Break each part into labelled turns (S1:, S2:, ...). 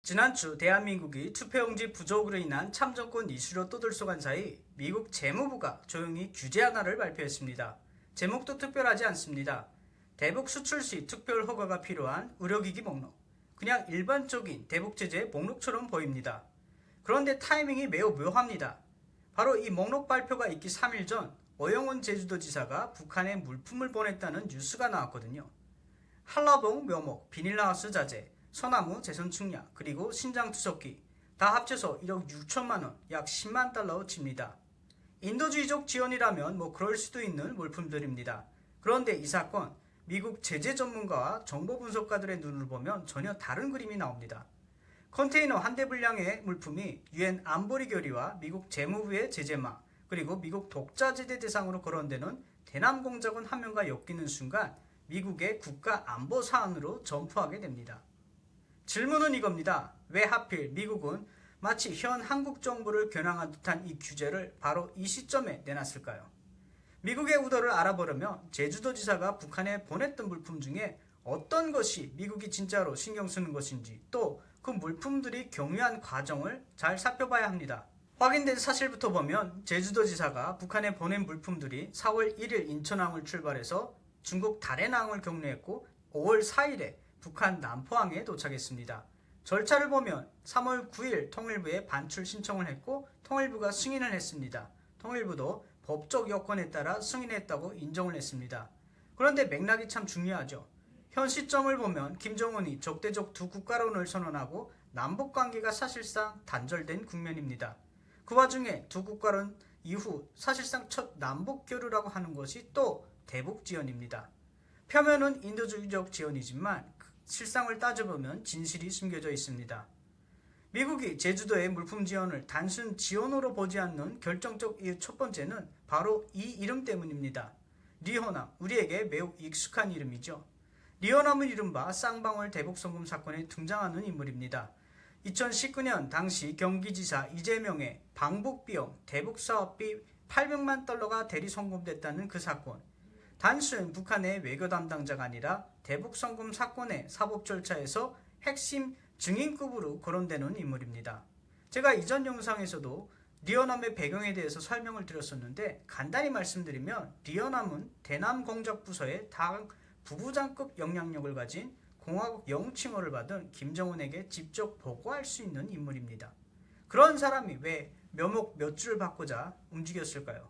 S1: 지난주 대한민국이 투표용지 부족으로 인한 참정권 이슈로 떠들썩한 사이 미국 재무부가 조용히 규제 하나를 발표했습니다. 제목도 특별하지 않습니다. 대북 수출 시 특별 허가가 필요한 의료기기 목록. 그냥 일반적인 대북 제재 목록처럼 보입니다. 그런데 타이밍이 매우 묘합니다. 바로 이 목록 발표가 있기 3일 전 어영훈 제주도지사가 북한에 물품을 보냈다는 뉴스가 나왔거든요. 한라봉 묘목, 비닐하우스 자재, 소나무 재선 측량, 그리고 신장 투석기 다 합쳐서 1억 6천만원, 약 10만 달러 칩니다. 인도주의적 지원이라면 그럴 수도 있는 물품들입니다. 그런데 이 사건, 미국 제재 전문가와 정보 분석가들의 눈으로 보면 전혀 다른 그림이 나옵니다. 컨테이너 한 대 분량의 물품이 유엔 안보리 결의와 미국 재무부의 제재망, 그리고 미국 독자제재 대상으로 거론되는 대남공작원 한 명과 엮이는 순간 미국의 국가 안보 사안으로 전푸하게 됩니다. 질문은 이겁니다. 왜 하필 미국은 마치 현 한국 정부를 겨냥한 듯한 이 규제를 바로 이 시점에 내놨을까요? 미국의 의도를 알아보려면 제주도지사가 북한에 보냈던 물품 중에 어떤 것이 미국이 진짜로 신경 쓰는 것인지 또 그 물품들이 경유한 과정을 잘 살펴봐야 합니다. 확인된 사실부터 보면 제주도지사가 북한에 보낸 물품들이 4월 1일 인천항을 출발해서 중국 다롄항을 경유했고 5월 4일에 북한 남포항에 도착했습니다. 절차를 보면 3월 9일 통일부에 반출 신청을 했고 통일부가 승인을 했습니다. 통일부도 법적 여건에 따라 승인했다고 인정을 했습니다. 그런데 맥락이 참 중요하죠. 현 시점을 보면 김정은이 적대적 두 국가론을 선언하고 남북관계가 사실상 단절된 국면입니다. 그 와중에 두 국가론 이후 사실상 첫 남북교류라고 하는 것이 또 대북지원입니다. 표면은 인도주의적 지원이지만 실상을 따져보면 진실이 숨겨져 있습니다. 미국이 제주도의 물품 지원을 단순 지원으로 보지 않는 결정적 이유 첫 번째는 바로 이 이름 때문입니다. 리호남, 우리에게 매우 익숙한 이름이죠. 리호남은 이른바 쌍방울 대북송금 사건에 등장하는 인물입니다. 2019년 당시 경기지사 이재명의 방북비용 대북사업비 800만 달러가 대리송금됐다는 그 사건. 단순 북한의 외교 담당자가 아니라 대북송금 사건의 사법 절차에서 핵심 증인급으로 거론되는 인물입니다. 제가 이전 영상에서도 리어남의 배경에 대해서 설명을 드렸었는데 간단히 말씀드리면 리어남은 대남공작부서의 당 부부장급 영향력을 가진 공화국 영칭호를 받은 김정은에게 직접 보고할 수 있는 인물입니다. 그런 사람이 왜 묘목 몇 줄을 받고자 움직였을까요?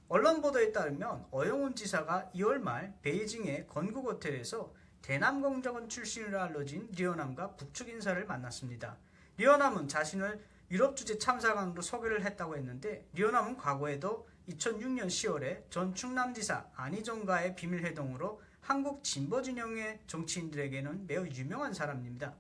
S1: 언론 보도에 따르면 어영훈 지사가 2월 말 베이징의 건국 호텔에서 대남공작원 출신으로 알려진 리어남과 북측 인사를 만났습니다. 리어남은 자신을 유럽주재 참사관으로 소개를 했다고 했는데 리어남은 과거에도 2006년 10월에 전 충남지사 안희정과의 비밀회동으로 한국 진보진영의 정치인들에게는 매우 유명한 사람입니다.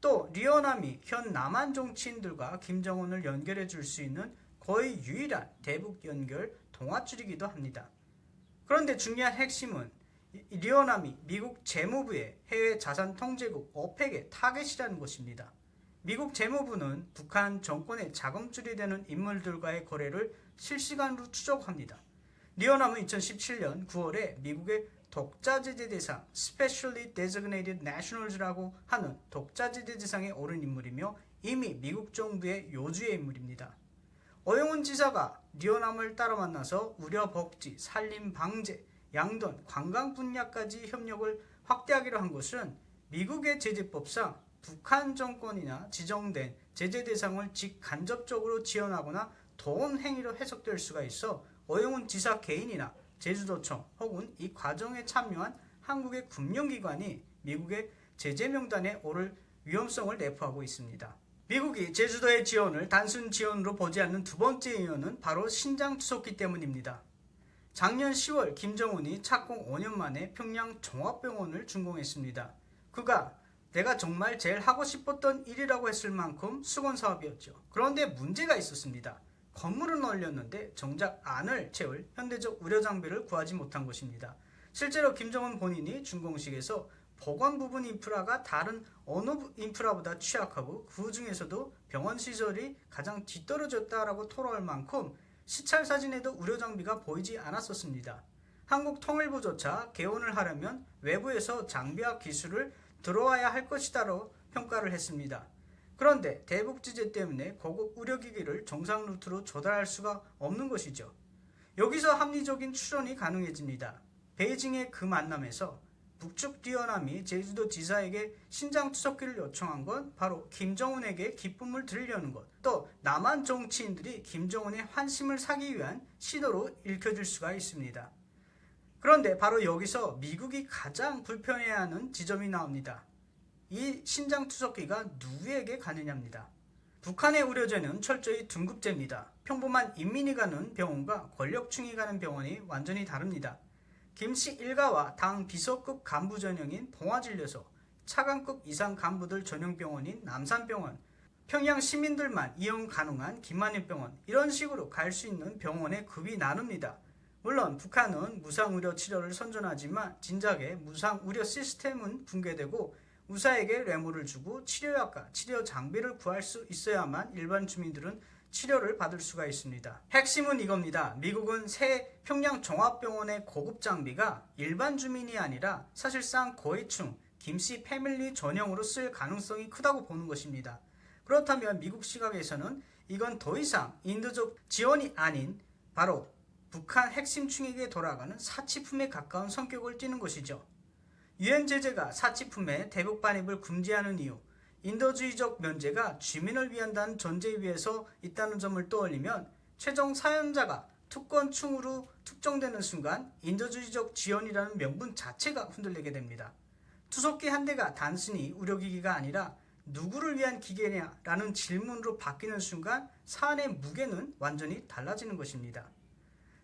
S1: 또 리어남이 현 남한 정치인들과 김정은을 연결해 줄 수 있는 거의 유일한 대북 연결 동아줄이기도 합니다. 그런데 중요한 핵심은 리어남이 미국 재무부의 해외 자산 통제국 어펙의 타겟이라는 것입니다. 미국 재무부는 북한 정권의 자금줄이 되는 인물들과의 거래를 실시간으로 추적합니다. 리어남은 2017년 9월에 미국의 독자제재 대상 Specially Designated Nationals라고 하는 독자제재 대상에 오른 인물이며 이미 미국 정부의 요주의 인물입니다. 어영훈 지사가 리어남을 따라 만나서 의료, 복지, 산림, 방제, 양돈, 관광 분야까지 협력을 확대하기로 한 것은 미국의 제재법상 북한 정권이나 지정된 제재 대상을 직간접적으로 지원하거나 도운 행위로 해석될 수가 있어 어영훈 지사 개인이나 제주도청 혹은 이 과정에 참여한 한국의 금융기관이 미국의 제재 명단에 오를 위험성을 내포하고 있습니다. 미국이 제주도의 지원을 단순 지원으로 보지 않는 두 번째 이유는 바로 신장 투석기 때문입니다. 작년 10월 김정은이 착공 5년 만에 평양 종합병원을 준공했습니다. 그가 내가 정말 제일 하고 싶었던 일이라고 했을 만큼 수건 사업이었죠. 그런데 문제가 있었습니다. 건물은 올렸는데 정작 안을 채울 현대적 의료 장비를 구하지 못한 것입니다. 실제로 김정은 본인이 준공식에서 보건 부분 인프라가 다른 어느 인프라보다 취약하고 그 중에서도 병원 시설이 가장 뒤떨어졌다라고 토로할 만큼 시찰 사진에도 의료 장비가 보이지 않았었습니다. 한국 통일부조차 개원을 하려면 외부에서 장비와 기술을 들어와야 할 것이다로 평가를 했습니다. 그런데 대북 제재 때문에 고급 의료기기를 정상 루트로 조달할 수가 없는 것이죠. 여기서 합리적인 추론이 가능해집니다. 베이징의 그 만남에서 북측 리어남이 제주도 지사에게 신장 투석기를 요청한 건 바로 김정은에게 기쁨을 드리려는 것, 또 남한 정치인들이 김정은의 환심을 사기 위한 시도로 읽혀질 수가 있습니다. 그런데 바로 여기서 미국이 가장 불편해하는 지점이 나옵니다. 이 신장 투석기가 누구에게 가느냐입니다. 북한의 의료제는 철저히 등급제입니다. 평범한 인민이 가는 병원과 권력층이 가는 병원이 완전히 다릅니다. 김씨 일가와 당 비서급 간부 전용인 봉화진료소, 차관급 이상 간부들 전용 병원인 남산병원, 평양 시민들만 이용 가능한 김만일병원, 이런 식으로 갈 수 있는 병원의 급이 나눕니다. 물론 북한은 무상의료 치료를 선전하지만 진작에 무상의료 시스템은 붕괴되고 의사에게 뇌물을 주고 치료약과 치료 장비를 구할 수 있어야만 일반 주민들은 치료를 받을 수가 있습니다. 핵심은 이겁니다. 미국은 새 평양 종합병원의 고급 장비가 일반 주민이 아니라 사실상 고위층, 김씨 패밀리 전용으로 쓸 가능성이 크다고 보는 것입니다. 그렇다면 미국 시각에서는 이건 더 이상 인도적 지원이 아닌 바로 북한 핵심층에게 돌아가는 사치품에 가까운 성격을 띠는 것이죠. 유엔 제재가 사치품의 대북 반입을 금지하는 이유, 인도주의적 면제가 주민을 위한다는 전제 위에서 있다는 점을 떠올리면 최종 사연자가 특권층으로 특정되는 순간 인도주의적 지원이라는 명분 자체가 흔들리게 됩니다. 투석기 한 대가 단순히 의료기기가 아니라 누구를 위한 기계냐라는 질문으로 바뀌는 순간 사안의 무게는 완전히 달라지는 것입니다.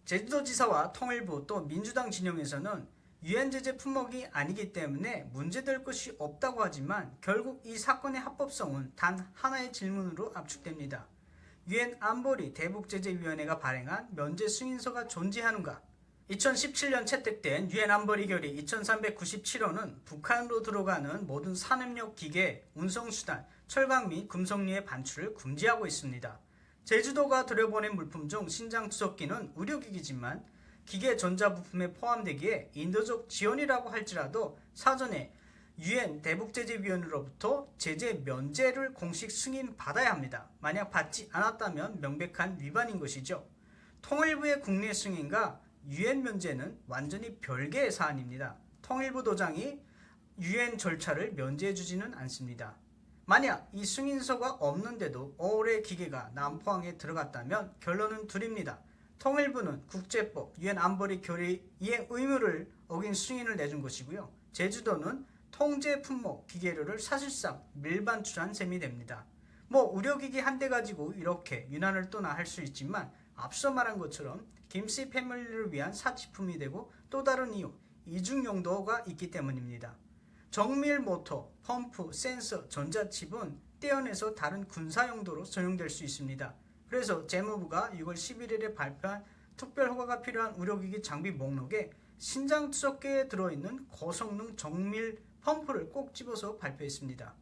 S1: 제주도지사와 통일부 또 민주당 진영에서는 유엔 제재 품목이 아니기 때문에 문제될 것이 없다고 하지만 결국 이 사건의 합법성은 단 하나의 질문으로 압축됩니다. 유엔 안보리 대북제재위원회가 발행한 면제 승인서가 존재하는가? 2017년 채택된 유엔 안보리 결의 2397호는 북한으로 들어가는 모든 산업용 기계, 운송수단, 철강 및 금속류의 반출을 금지하고 있습니다. 제주도가 들여보낸 물품 중 신장 투석기는 의료기기지만 기계 전자부품에 포함되기에 인도적 지원이라고 할지라도 사전에 유엔 대북제재위원회로부터 제재 면제를 공식 승인받아야 합니다. 만약 받지 않았다면 명백한 위반인 것이죠. 통일부의 국내 승인과 유엔 면제는 완전히 별개의 사안입니다. 통일부 도장이 유엔 절차를 면제해주지는 않습니다. 만약 이 승인서가 없는데도 올해 기계가 남포항에 들어갔다면 결론은 둘입니다. 통일부는 국제법, 유엔 안보리 결의 이행 의무를 어긴 승인을 내준 것이고요. 제주도는 통제 품목 기계료를 사실상 밀반출한 셈이 됩니다. 의료기기 한 대 가지고 이렇게 유난을 떠나 할 수 있지만 앞서 말한 것처럼 김씨 패밀리를 위한 사치품이 되고 또 다른 이유, 이중 용도가 있기 때문입니다. 정밀 모터, 펌프, 센서, 전자칩은 떼어내서 다른 군사 용도로 전용될 수 있습니다. 그래서 재무부가 6월 11일에 발표한 특별 허가가 필요한 의료기기 장비 목록에 신장 투석기에 들어있는 고성능 정밀 펌프를 꼭 집어서 발표했습니다.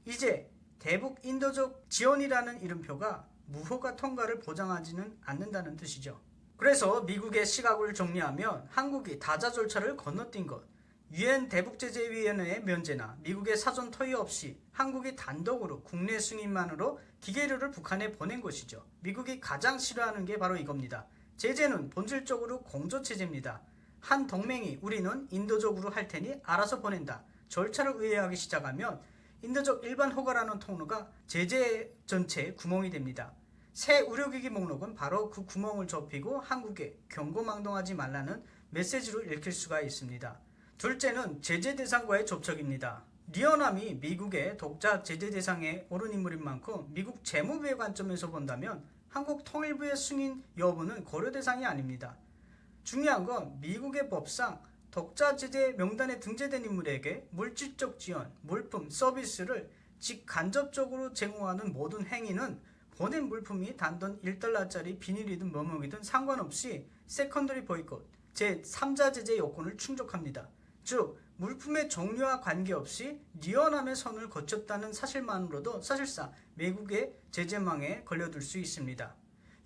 S1: 이제 대북 인도적 지원이라는 이름표가 무허가 통과를 보장하지는 않는다는 뜻이죠. 그래서 미국의 시각을 정리하면 한국이 다자 절차를 건너뛴 것, 유엔 대북제재위원회의 면제나 미국의 사전 토의 없이 한국이 단독으로 국내 승인만으로 기계료를 북한에 보낸 것이죠. 미국이 가장 싫어하는 게 바로 이겁니다. 제재는 본질적으로 공조체제입니다. 한 동맹이 우리는 인도적으로 할 테니 알아서 보낸다. 절차를 의뢰하기 시작하면 인도적 일반 허가라는 통로가 제재 전체에 구멍이 됩니다. 새 의료기기 목록은 바로 그 구멍을 좁히고 한국에 경고망동하지 말라는 메시지로 읽힐 수가 있습니다. 둘째는 제재 대상과의 접촉입니다. 리어남이 미국의 독자 제재 대상에 오른 인물인 만큼 미국 재무부의 관점에서 본다면 한국 통일부의 승인 여부는 고려 대상이 아닙니다. 중요한 건 미국의 법상 독자 제재 명단에 등재된 인물에게 물질적 지원, 물품, 서비스를 직간접적으로 제공하는 모든 행위는 보낸 물품이 단돈 1달러짜리 비닐이든 뭐뭐이든 상관없이 세컨더리 보이콧, 제3자 제재 요건을 충족합니다. 즉 물품의 종류와 관계없이 리어남의 선을 거쳤다는 사실만으로도 사실상 미국의 제재망에 걸려들 수 있습니다.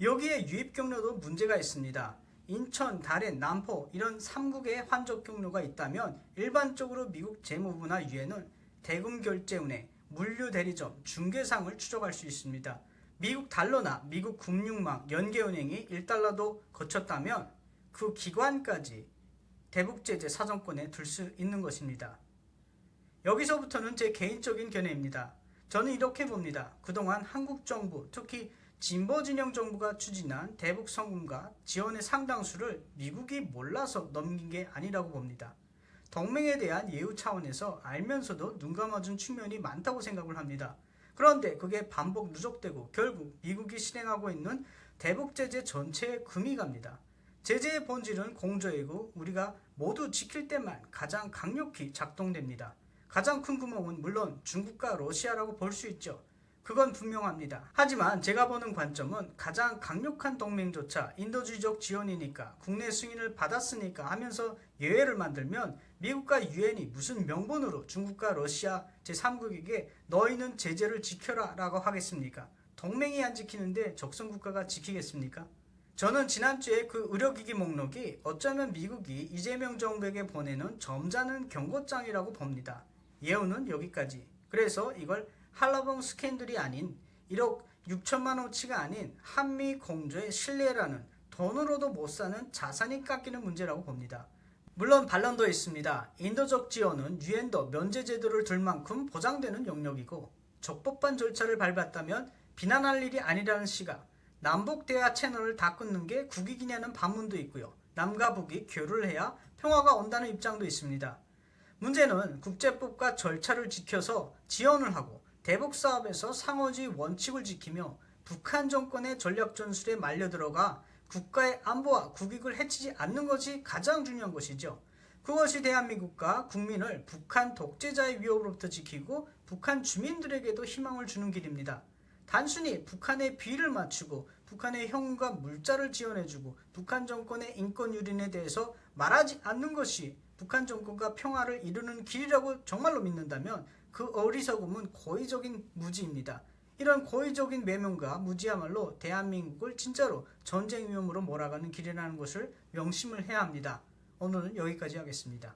S1: 여기에 유입 경로도 문제가 있습니다. 인천, 다롄, 남포 이런 3국의 환적 경로가 있다면 일반적으로 미국 재무부나 유엔은 대금 결제은행, 물류 대리점, 중개상을 추적할 수 있습니다. 미국 달러나 미국 금융망, 연계은행이 1달러도 거쳤다면 그 기관까지 대북제재 사정권에 들 수 있는 것입니다. 여기서부터는 제 개인적인 견해입니다. 저는 이렇게 봅니다. 그동안 한국 정부, 특히 진보 진영 정부가 추진한 대북 성금과 지원의 상당수를 미국이 몰라서 넘긴 게 아니라고 봅니다. 동맹에 대한 예우 차원에서 알면서도 눈 감아준 측면이 많다고 생각을 합니다. 그런데 그게 반복 누적되고 결국 미국이 실행하고 있는 대북 제재 전체에 금이 갑니다. 제재의 본질은 공조이고 우리가 모두 지킬 때만 가장 강력히 작동됩니다. 가장 큰 구멍은 물론 중국과 러시아라고 볼 수 있죠. 그건 분명합니다. 하지만 제가 보는 관점은 가장 강력한 동맹조차 인도주의적 지원이니까 국내 승인을 받았으니까 하면서 예외를 만들면 미국과 유엔이 무슨 명분으로 중국과 러시아 제3국에게 너희는 제재를 지켜라 라고 하겠습니까? 동맹이 안 지키는데 적성국가가 지키겠습니까? 저는 지난주에 그 의료기기 목록이 어쩌면 미국이 이재명 정부에게 보내는 점잖은 경고장이라고 봅니다. 예우는 여기까지. 그래서 이걸 한라봉 스캔들이 아닌 1억 6천만 원치가 아닌 한미 공조의 신뢰라는 돈으로도 못 사는 자산이 깎이는 문제라고 봅니다. 물론 반론도 있습니다. 인도적 지원은 유엔도 면제 제도를 들 만큼 보장되는 영역이고 적법한 절차를 밟았다면 비난할 일이 아니라는 시각, 남북 대화 채널을 다 끊는 게 국익이냐는 반문도 있고요. 남과 북이 교류를 해야 평화가 온다는 입장도 있습니다. 문제는 국제법과 절차를 지켜서 지원을 하고 대북 사업에서 상호주의 원칙을 지키며 북한 정권의 전략 전술에 말려들어가 국가의 안보와 국익을 해치지 않는 것이 가장 중요한 것이죠. 그것이 대한민국과 국민을 북한 독재자의 위협으로부터 지키고 북한 주민들에게도 희망을 주는 길입니다. 단순히 북한의 비를 맞추고 북한의 형과 물자를 지원해주고 북한 정권의 인권 유린에 대해서 말하지 않는 것이 북한 정권과 평화를 이루는 길이라고 정말로 믿는다면 그 어리석음은 고의적인 무지입니다. 이런 고의적인 외면과 무지야말로 대한민국을 진짜로 전쟁 위험으로 몰아가는 길이라는 것을 명심을 해야 합니다. 오늘은 여기까지 하겠습니다.